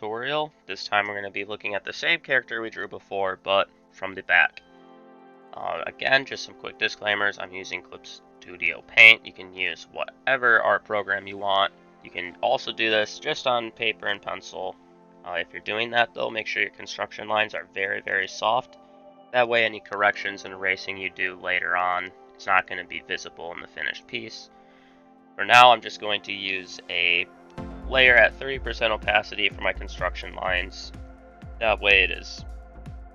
tutorial. This time we're going to be looking at the same character we drew before, but from the back. Again, just some quick disclaimers. I'm using Clip Studio Paint. You can use whatever art program you want. You can also do this just on paper and pencil. If you're doing that though, make sure your construction lines are very, very soft. That way any corrections and erasing you do later on, it's not going to be visible in the finished piece. For now, I'm just going to use a layer at 30% opacity for my construction lines. That way it is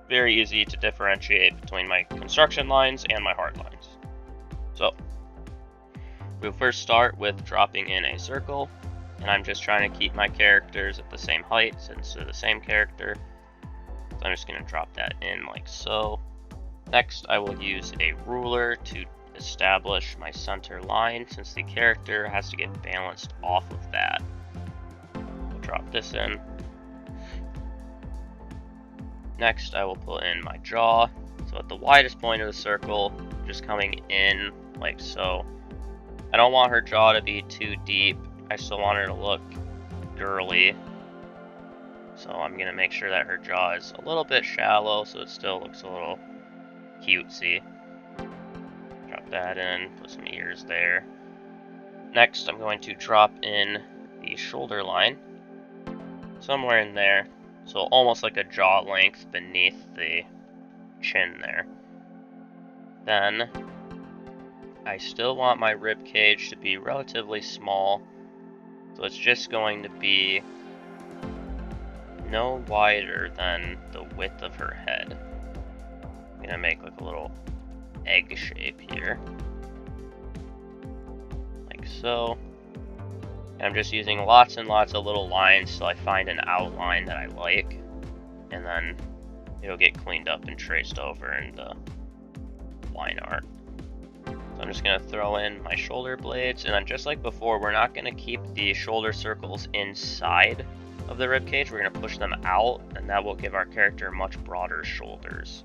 very easy to differentiate between my construction lines and my hard lines. So, we'll first start with dropping in a circle, and I'm just trying to keep my characters at the same height since they're the same character. So I'm just going to drop that in like so. Next, I will use a ruler to establish my center line since the character has to get balanced off of that. We'll drop this in. Next, I will put in my jaw. So at the widest point of the circle, just coming in like so. I don't want her jaw to be too deep. I still want her to look girly. So I'm going to make sure that her jaw is a little bit shallow so it still looks a little cutesy. Drop that in, put some ears there. Next, I'm going to drop in the shoulder line. Somewhere in there. So almost like a jaw length beneath the chin there. Then, I still want my rib cage to be relatively small. So it's just going to be no wider than the width of her head. I'm gonna make like a little egg shape here. Like so. And I'm just using lots and lots of little lines till I find an outline that I like. And then it'll get cleaned up and traced over in the line art. So I'm just going to throw in my shoulder blades. And then just like before, we're not going to keep the shoulder circles inside of the rib cage. We're going to push them out, and that will give our character much broader shoulders.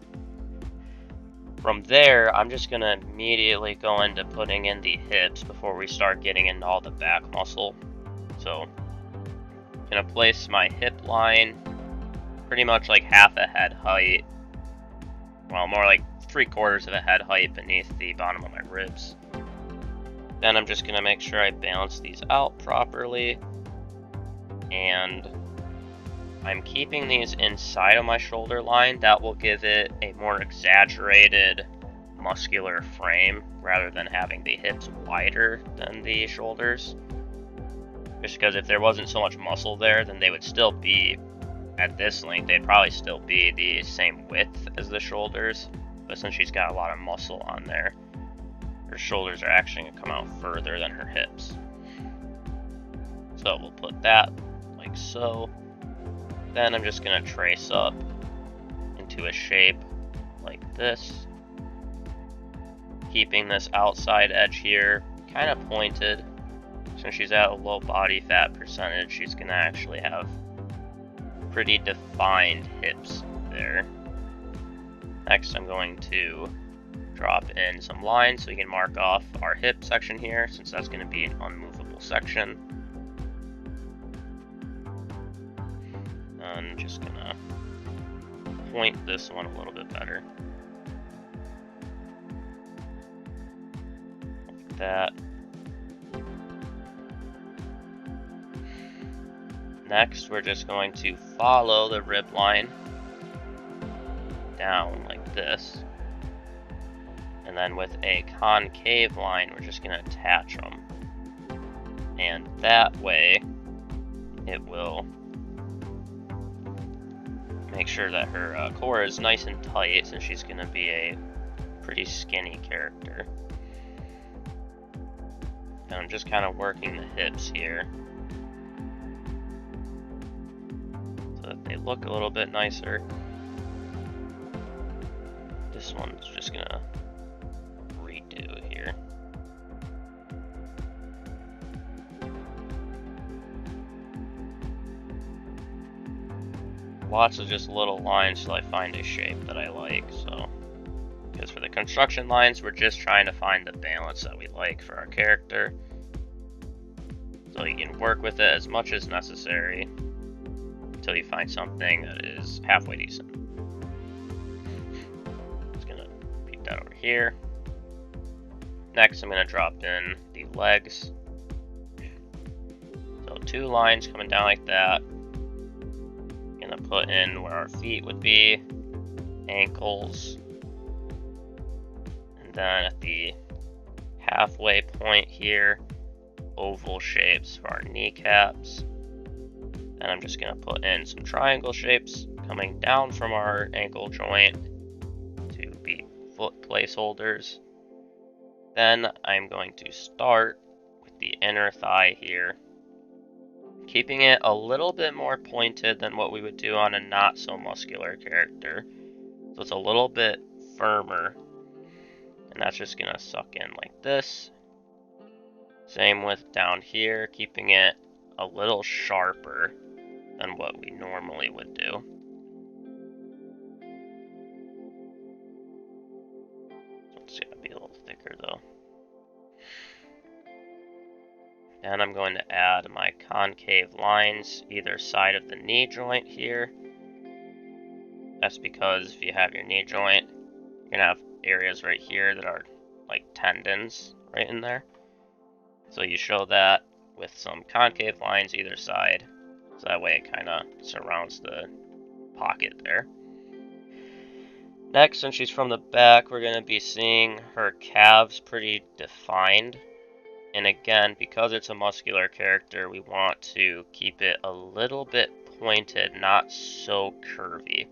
From there, I'm just going to immediately go into putting in the hips before we start getting into all the back muscle. So, I'm going to place my hip line pretty much like half a head height. Well, more like 3/4 of a head height beneath the bottom of my ribs. Then I'm just going to make sure I balance these out properly. And I'm keeping these inside of my shoulder line. That will give it a more exaggerated muscular frame rather than having the hips wider than the shoulders. Just because if there wasn't so much muscle there, then they would still be at this length. They'd probably still be the same width as the shoulders. But since she's got a lot of muscle on there, her shoulders are actually going to come out further than her hips. So we'll put that like so. Then I'm just going to trace up into a shape like this. Keeping this outside edge here kind of pointed. Since she's at a low body fat percentage, she's going to actually have pretty defined hips there. Next, I'm going to drop in some lines so we can mark off our hip section here, since that's going to be an unmovable section. I'm just gonna point this one a little bit better. Like that. Next, we're just going to follow the rib line down like this. And then with a concave line, we're just gonna attach them. And that way, it will make sure that her core is nice and tight, since she's going to be a pretty skinny character. And I'm just kind of working the hips here so that they look a little bit nicer. This one's just going to redo here. Lots of just little lines till I find a shape that I like. So, because for the construction lines, we're just trying to find the balance that we like for our character. So you can work with it as much as necessary until you find something that is halfway decent. Just gonna repeat that over here. Next, I'm gonna drop in the legs. So 2 lines coming down like that. Gonna put in where our feet would be, ankles, and then at the halfway point here, oval shapes for our kneecaps. And I'm just gonna put in some triangle shapes coming down from our ankle joint to be foot placeholders. Then I'm going to start with the inner thigh here, keeping it a little bit more pointed than what we would do on a not so muscular character. So it's a little bit firmer, and that's just gonna suck in like this. Same with down here, keeping it a little sharper than what we normally would do. It's gonna be a little thicker though. And I'm going to add my concave lines either side of the knee joint here. That's because if you have your knee joint, you're gonna have areas right here that are like tendons right in there. So you show that with some concave lines either side, so that way it kind of surrounds the pocket there. Next, since she's from the back, we're going to be seeing her calves pretty defined. And again, because it's a muscular character, we want to keep it a little bit pointed, not so curvy.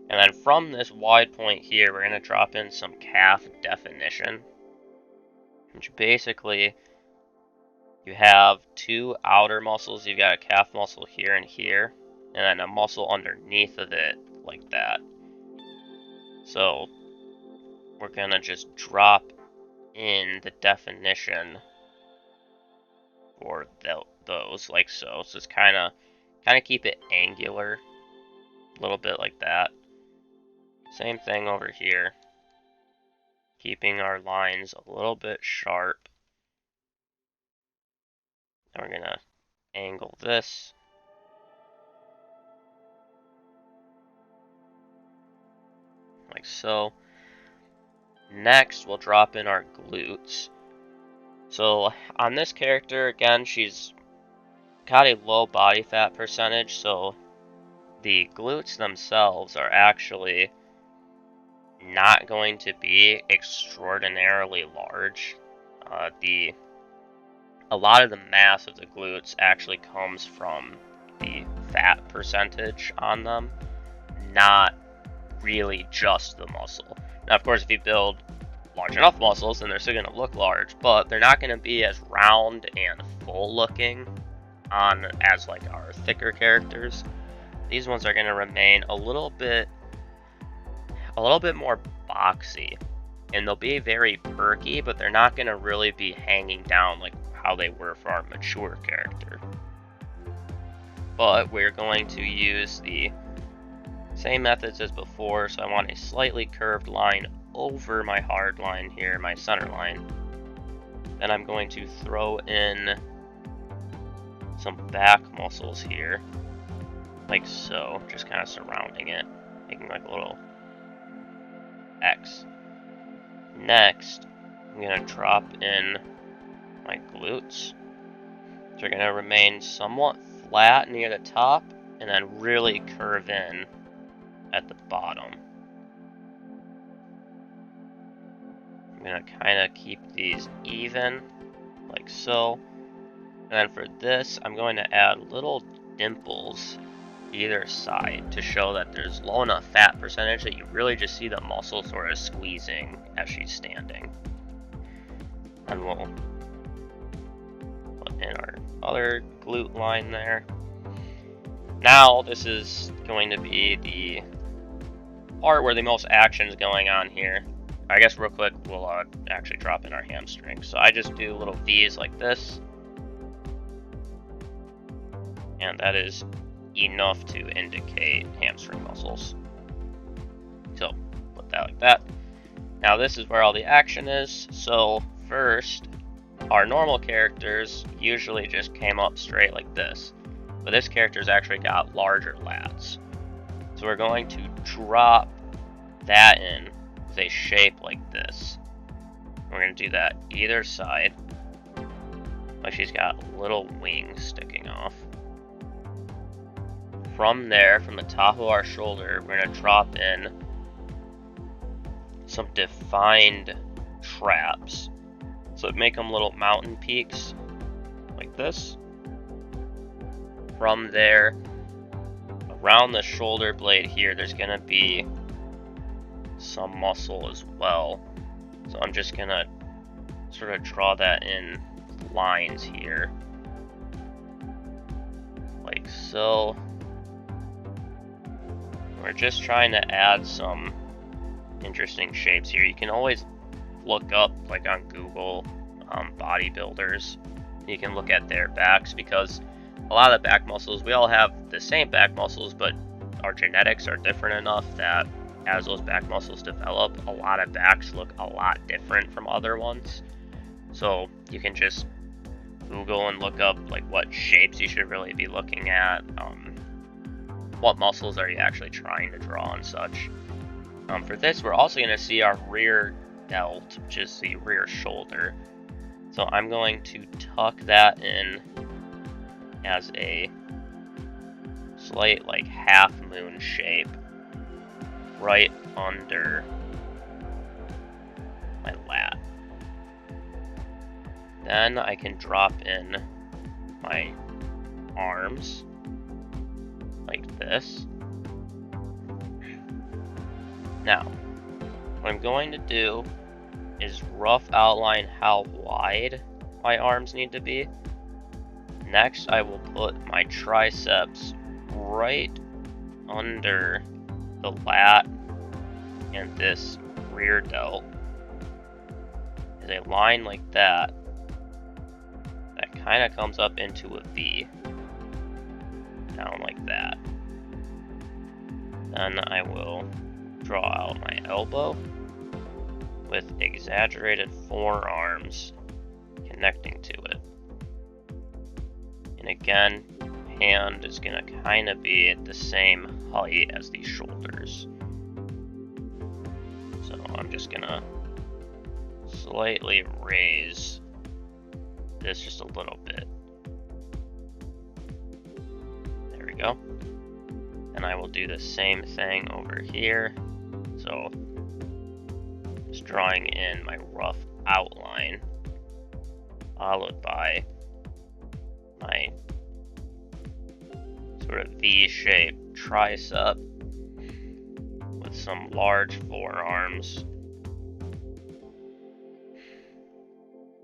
And then from this wide point here, we're going to drop in some calf definition, which basically, you have 2 outer muscles. You've got a calf muscle here and here, and then a muscle underneath of it, like that. So, we're gonna just drop in the definition for those, like so. So it's kind of keep it angular, a little bit like that. Same thing over here, keeping our lines a little bit sharp. And we're gonna angle this. Like so. Next, we'll drop in our glutes. So on this character, again, she's got a low body fat percentage, so the glutes themselves are actually not going to be extraordinarily large. A lot of the mass of the glutes actually comes from the fat percentage on them, not really just the muscle. Now, of course, if you build large enough muscles, then they're still going to look large, but they're not going to be as round and full looking as like our thicker characters. These ones are going to remain a little bit more boxy, and they'll be very perky, but they're not going to really be hanging down like how they were for our mature character. But we're going to use the same methods as before, so I want a slightly curved line over my hard line here, my center line. Then I'm going to throw in some back muscles here, like so, just kind of surrounding it, making like a little X. Next, I'm going to drop in my glutes. They're going to remain somewhat flat near the top, and then really curve in at the bottom. I'm going to kind of keep these even, like so. And then for this, I'm going to add little dimples either side to show that there's low enough fat percentage that you really just see the muscle sort of squeezing as she's standing. And we'll put in our other glute line there. Now this is going to be the part where the most action is going on here. I guess real quick we'll actually drop in our hamstring. So I just do little V's like this, and that is enough to indicate hamstring muscles. So put that like that. Now this is where all the action is. So first, our normal characters usually just came up straight like this. but this character's actually got larger lats. So we're going to drop that in with a shape like this. We're going to do that either side. Like she's got little wings sticking off. From there, from the top of our shoulder, we're going to drop in some defined traps. So make them little mountain peaks, like this. From there, around the shoulder blade here, there's going to be some muscle as well. So I'm just going to sort of draw that in lines here. Like so. We're just trying to add some interesting shapes here. You can always look up, like on Google, bodybuilders. You can look at their backs, because a lot of the back muscles, we all have the same back muscles, but our genetics are different enough that as those back muscles develop, a lot of backs look a lot different from other ones. So you can just Google and look up like what shapes you should really be looking at. What muscles are you actually trying to draw and such. For this, we're also going to see our rear delt, which is the rear shoulder. So I'm going to tuck that in as a slight like half moon shape right under my lat. Then I can drop in my arms like this. Now, what I'm going to do is rough outline how wide my arms need to be. Next, I will put my triceps right under the lat and this rear delt. As a line like that, that kind of comes up into a V. Down like that. Then I will draw out my elbow with exaggerated forearms connecting to it. And again, hand is going to kind of be at the same height as the shoulders. So I'm just going to slightly raise this just a little bit. There we go. And I will do the same thing over here. So just drawing in my rough outline, followed by my sort of V-shaped tricep with some large forearms,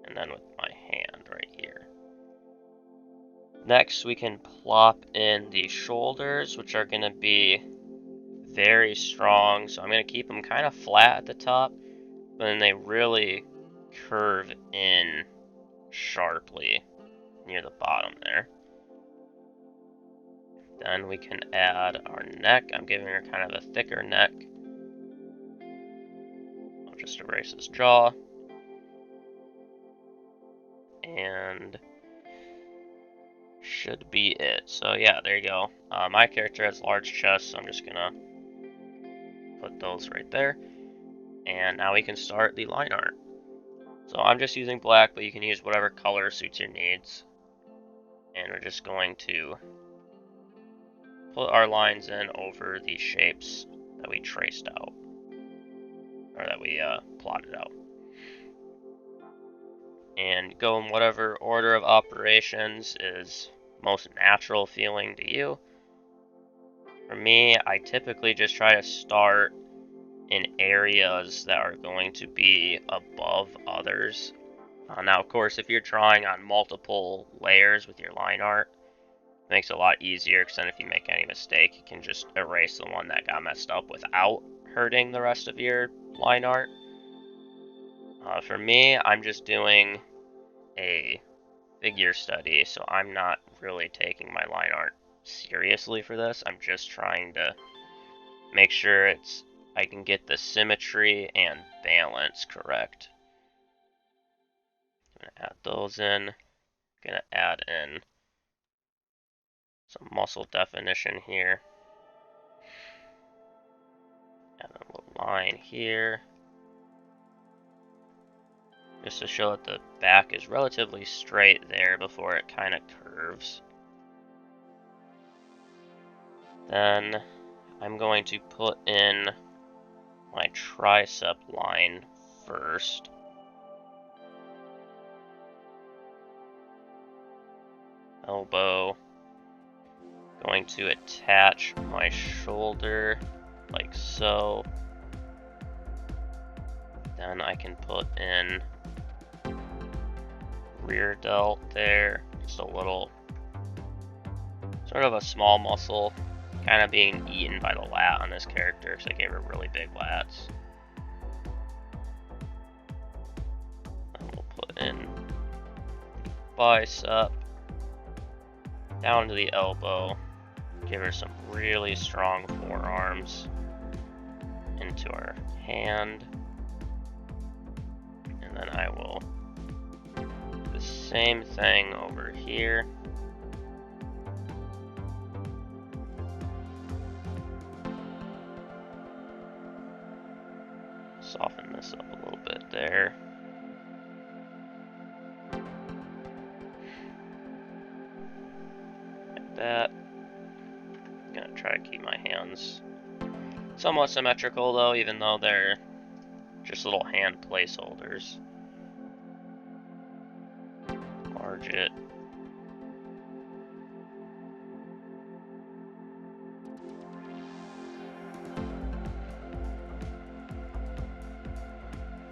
and then with my hand right here. Next, we can plop in the shoulders, which are going to be very strong. So I'm going to keep them kind of flat at the top, but then they really curve in sharply near the bottom there. Then we can add our neck. I'm giving her kind of a thicker neck. I'll just erase this jaw. And should be it. So yeah, there you go. My character has large chest, so I'm just gonna put those right there. And now we can start the line art. So I'm just using black, but you can use whatever color suits your needs. And we're just going to put our lines in over the shapes that we traced out, or that we plotted out. And go in whatever order of operations is most natural feeling to you. For me, I typically just try to start in areas that are going to be above others. Now, of course, if you're drawing on multiple layers with your line art, it makes it a lot easier, because then if you make any mistake, you can just erase the one that got messed up without hurting the rest of your line art. For me, I'm just doing a figure study, so I'm not really taking my line art seriously for this. I'm just trying to make sure I can get the symmetry and balance correct. I'm gonna add those in. I'm gonna add in some muscle definition here. And a little line here. Just to show that the back is relatively straight there before it kind of curves. Then I'm going to put in my tricep line first. Elbow. Going to attach my shoulder like so. Then I can put in rear delt there. Just a little, sort of a small muscle, kind of being eaten by the lat on this character, because I gave her really big lats. And we'll put in bicep down to the elbow. Give her some really strong forearms into our hand. And then I will do the same thing over here. Soften this up a little bit there. Like that. I'm gonna try to keep my hands somewhat symmetrical though, even though they're just little hand placeholders. Enlarge it.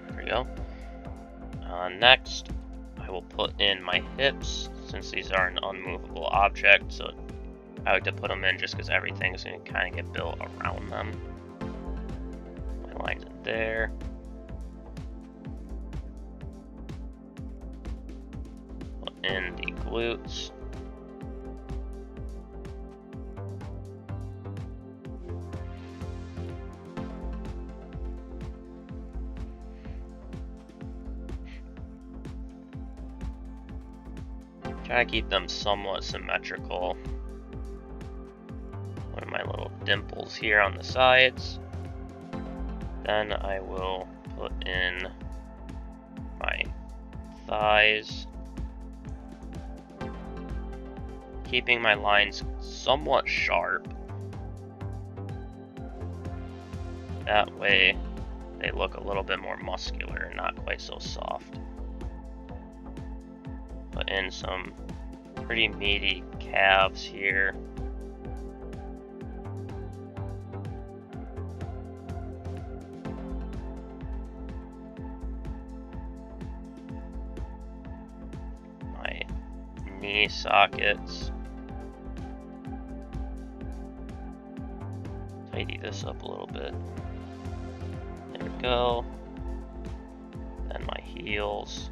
There we go. Next, I will put in my hips, since these are an unmovable object, so I like to put them in just because everything's going to kind of get built around them. My lines in there. Put in the glutes. Try to keep them somewhat symmetrical. One of my little dimples here on the sides. Then I will put in my thighs, keeping my lines somewhat sharp. That way they look a little bit more muscular and not quite so soft. Put in some pretty meaty calves here. My knee sockets. Tidy this up a little bit. There we go. Then my heels.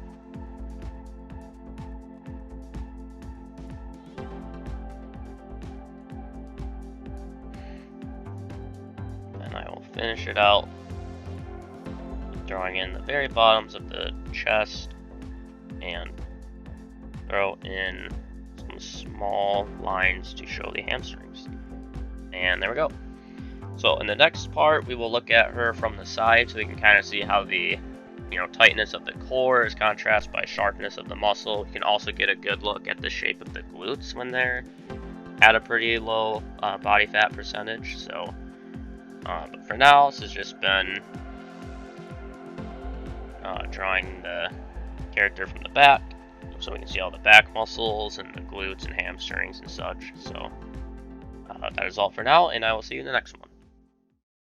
Finish it out, drawing in the very bottoms of the chest and throw in some small lines to show the hamstrings. And there we go. So in the next part, we will look at her from the side so we can kind of see how the tightness of the core is contrasted by sharpness of the muscle. You can also get a good look at the shape of the glutes when they're at a pretty low body fat percentage. So but for now, this has just been drawing the character from the back, so we can see all the back muscles and the glutes and hamstrings and such. So that is all for now, and I will see you in the next one.